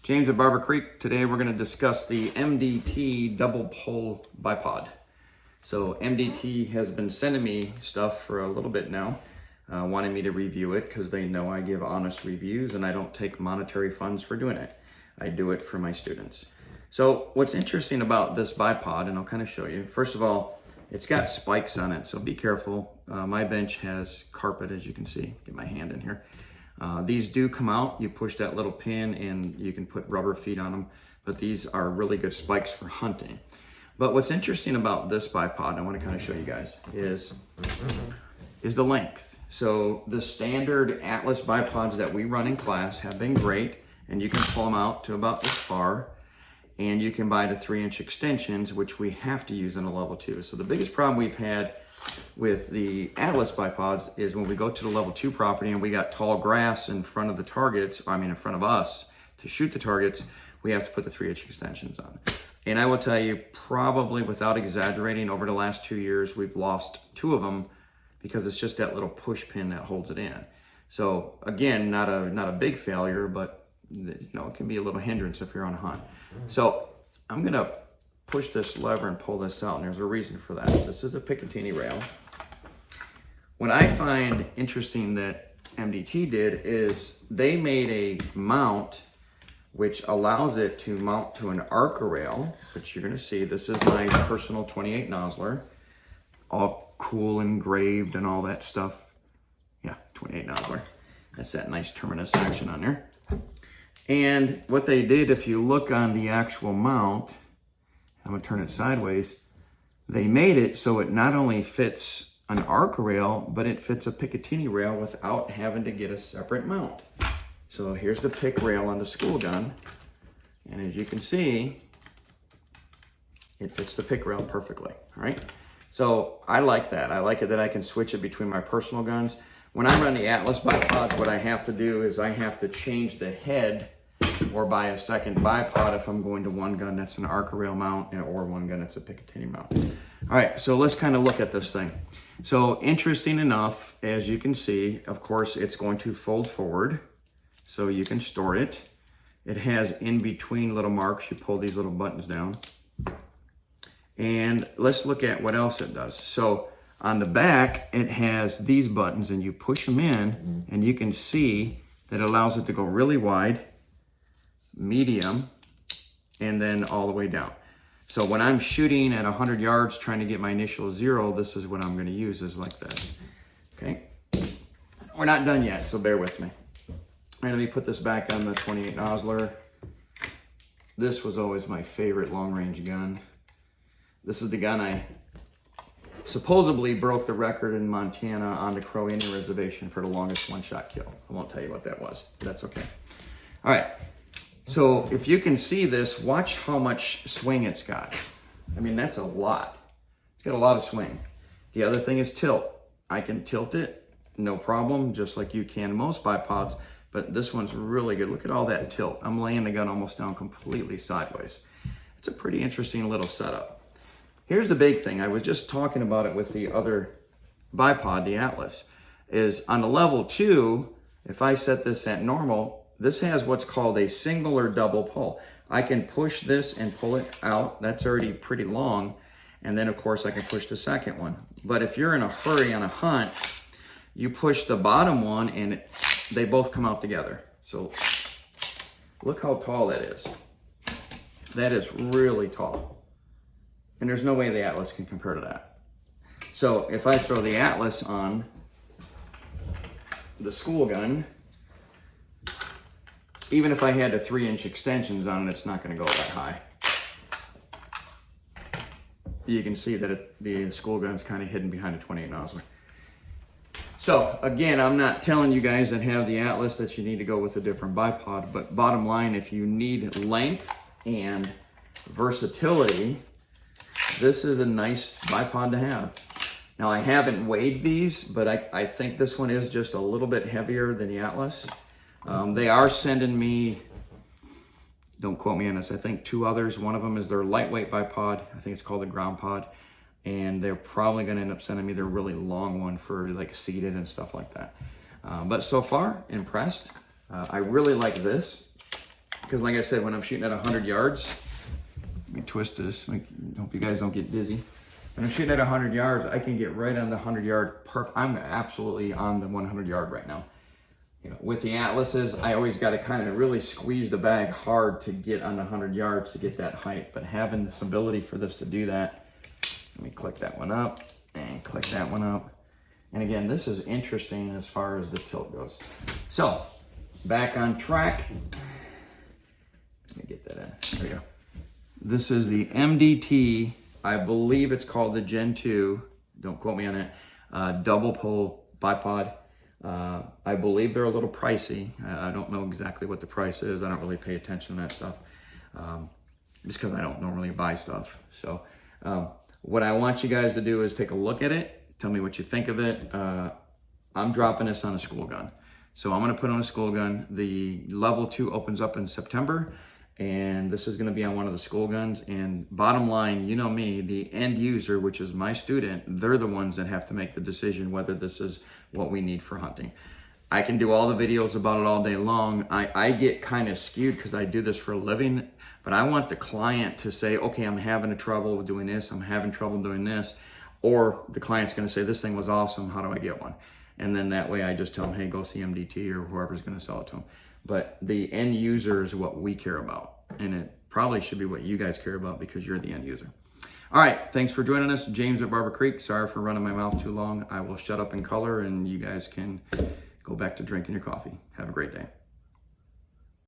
James at Barber Creek. Today we're going to discuss the MDT double pole bipod. So MDT has been sending me stuff for a little bit now, wanting me to review it because they know I give honest reviews and I don't take monetary funds for doing it. I do it for my students. So what's interesting about this bipod, and I'll kind of show you, first of all, it's got spikes on it, so be careful. My bench has carpet, as you can see. Get my hand in here. These do come out. You push that little pin and you can put rubber feet on them, but these are really good spikes for hunting. But what's interesting about this bipod, I want to kind of show you guys, is the length. So the standard Atlas bipods that we run in class have been great, and you can pull them out to about this far, and you can buy the 3-inch extensions, which we have to use in a level 2. So the biggest problem we've had with the Atlas bipods is when we go to the level 2 property and we got tall grass in front of the targets, in front of us to shoot the targets, we have to put the 3-inch extensions on. And I will tell you, probably without exaggerating, over the last 2 years, we've lost 2 of them because it's just that little push pin that holds it in. So again, not a big failure, but it can be a little hindrance if you're on a hunt. So I'm gonna push this lever and pull this out, and there's a reason for that. This is a Picatinny rail. What I find interesting that MDT did is they made a mount which allows it to mount to an Arca rail, which you're gonna see. This is my personal 28 nozzler, all cool engraved and all that stuff. Yeah, 28 nozzler. That's that nice terminus action on there. And what they did, if you look on the actual mount, I'm gonna turn it sideways, they made it so it not only fits an Arca rail, but it fits a Picatinny rail without having to get a separate mount. So here's the pick rail on the school gun. And as you can see, it fits the pick rail perfectly, all right? So I like that. I like it that I can switch it between my personal guns. When I run the Atlas bipods, what I have to do is I have to change the head or buy a second bipod if I'm going to one gun that's an Arca rail mount or one gun that's a Picatinny mount. All right, so let's kind of look at this thing. So interesting enough, as you can see, of course, it's going to fold forward so you can store it. It has in between little marks. You pull these little buttons down. And let's look at what else it does. So on the back, it has these buttons, and you push them in, and you can see that it allows it to go really wide, medium, and then all the way down. So when I'm shooting at 100 yards trying to get my initial 0, this is what I'm going to use, is like this. Okay? We're not done yet, so bear with me. All right, let me put this back on the 28 nozzler. This was always my favorite long-range gun. This is the gun I supposedly broke the record in Montana on the Crow Indian Reservation for the longest one-shot kill. I won't tell you what that was, but that's okay. All right, so if you can see this, watch how much swing it's got. That's a lot. It's got a lot of swing. The other thing is tilt. I can tilt it, no problem, just like you can most bipods, but this one's really good. Look at all that tilt. I'm laying the gun almost down completely sideways. It's a pretty interesting little setup. Here's the big thing. I was just talking about it with the other bipod, the Atlas, is on the level 2, if I set this at normal, this has what's called a single or double pull. I can push this and pull it out. That's already pretty long. And then of course I can push the second one. But if you're in a hurry on a hunt, you push the bottom one and they both come out together. So look how tall that is. That is really tall. And there's no way the Atlas can compare to that. So if I throw the Atlas on the school gun, even if I had the 3-inch extensions on it, it's not gonna go that high. You can see that the school gun's kind of hidden behind a 28 nozzler. So again, I'm not telling you guys that have the Atlas that you need to go with a different bipod, but bottom line, if you need length and versatility, this is a nice bipod to have. Now I haven't weighed these, but I think this one is just a little bit heavier than the Atlas. They are sending me, don't quote me on this, I think 2 others. One of them is their lightweight bipod. I think it's called the ground pod. And they're probably gonna end up sending me their really long one for like seated and stuff like that. But so far, impressed. I really like this because like I said, when I'm shooting at 100 yards, let me twist this, hope you guys don't get dizzy. When I'm shooting at 100 yards, I can get right on the 100-yard perfect. I'm absolutely on the 100-yard right now. You know, with the Atlases, I always got to kind of really squeeze the bag hard to get on the 100 yards to get that height. But having this ability for this to do that, let me click that one up and click that one up. And again, this is interesting as far as the tilt goes. So, back on track. Let me get that in. There we go. This is the MDT. I believe it's called the Gen 2. Don't quote me on it. Double pole bipod. I believe they're a little pricey. I don't know exactly what the price is. I don't really pay attention to that stuff. Just because I don't normally buy stuff. So, what I want you guys to do is take a look at it. Tell me what you think of it. I'm dropping this on a school gun. So I'm gonna put on a school gun. The level 2 opens up in September, and this is gonna be on one of the school guns. And bottom line, you know me, the end user, which is my student, they're the ones that have to make the decision whether this is what we need for hunting. I can do all the videos about it all day long. I get kind of skewed because I do this for a living, but I want the client to say, okay, I'm having trouble doing this, I'm having trouble doing this. Or the client's gonna say, this thing was awesome, how do I get one? And then that way I just tell them, hey, go see MDT or whoever's gonna sell it to them. But the end user is what we care about. And it probably should be what you guys care about because you're the end user. All right, thanks for joining us. James at Barber Creek. Sorry for running my mouth too long. I will shut up in color and you guys can go back to drinking your coffee. Have a great day.